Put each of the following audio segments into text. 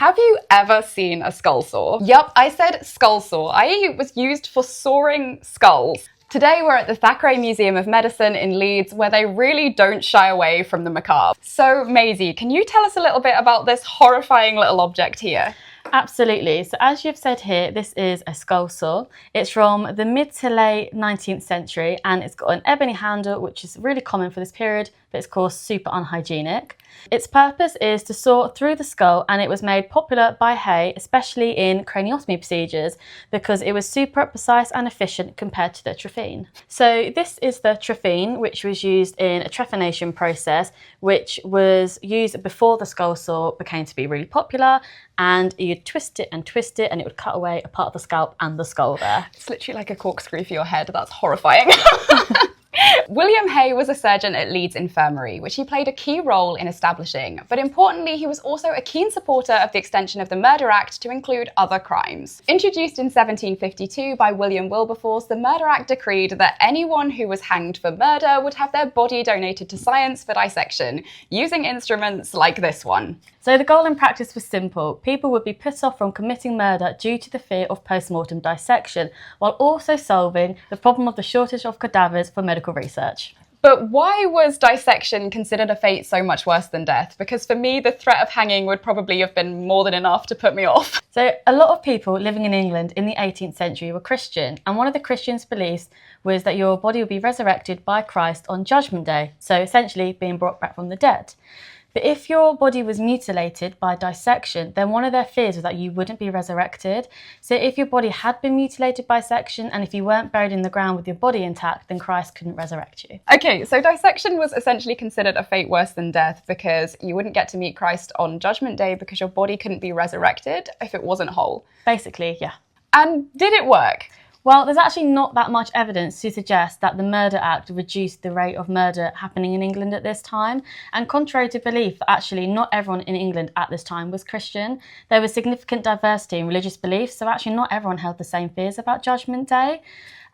Have you ever seen a skull saw? Yup, I said skull saw, i.e. it was used for sawing skulls. Today we're at the Thackray Museum of Medicine in Leeds, where they really don't shy away from the macabre. So Maisie, can you tell us a little bit about this horrifying little object here? Absolutely. So as you've said here, this is a skull saw. It's from the mid to late 19th century and it's got an ebony handle, which is really common for this period, but it's of course super unhygienic. Its purpose is to saw through the skull, and it was made popular by Hay, especially in craniotomy procedures, because it was super precise and efficient compared to the Trafine. So this is the Trafine, which was used in a trephination process, which was used before the skull saw became to be really popular, and you'd twist it and it would cut away a part of the scalp and the skull there. It's literally like a corkscrew for your head. That's horrifying. William Hay was a surgeon at Leeds Infirmary, which he played a key role in establishing, but importantly he was also a keen supporter of the extension of the Murder Act to include other crimes. Introduced in 1752 by William Wilberforce, the Murder Act decreed that anyone who was hanged for murder would have their body donated to science for dissection, using instruments like this one. So the goal in practice was simple. People would be put off from committing murder due to the fear of post-mortem dissection, while also solving the problem of the shortage of cadavers for medical research. But why was dissection considered a fate so much worse than death? Because for me, the threat of hanging would probably have been more than enough to put me off. So a lot of people living in England in the 18th century were Christian, and one of the Christians' beliefs was that your body would be resurrected by Christ on Judgment Day, so essentially being brought back from the dead. But if your body was mutilated by dissection, then one of their fears was that you wouldn't be resurrected. So if your body had been mutilated by section and if you weren't buried in the ground with your body intact, then Christ couldn't resurrect you. Okay, so dissection was essentially considered a fate worse than death because you wouldn't get to meet Christ on Judgment Day because your body couldn't be resurrected if it wasn't whole. Basically, yeah. And did it work? Well, there's actually not that much evidence to suggest that the Murder Act reduced the rate of murder happening in England at this time. And contrary to belief, actually not everyone in England at this time was Christian. There was significant diversity in religious beliefs, so actually not everyone held the same fears about Judgment Day.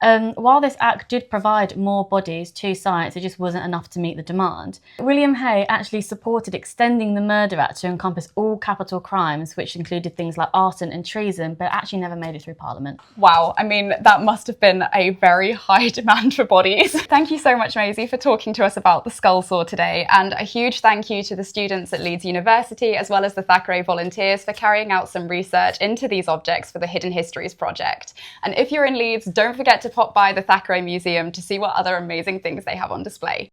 While this act did provide more bodies to science, it just wasn't enough to meet the demand. William Hay actually supported extending the Murder Act to encompass all capital crimes, which included things like arson and treason, but actually never made it through Parliament. Wow, I mean, that must have been a very high demand for bodies. Thank you so much, Maisie, for talking to us about the skull saw today, and a huge thank you to the students at Leeds University, as well as the Thackray volunteers for carrying out some research into these objects for the Hidden Histories project. And if you're in Leeds, don't forget to pop by the Thackray Museum to see what other amazing things they have on display.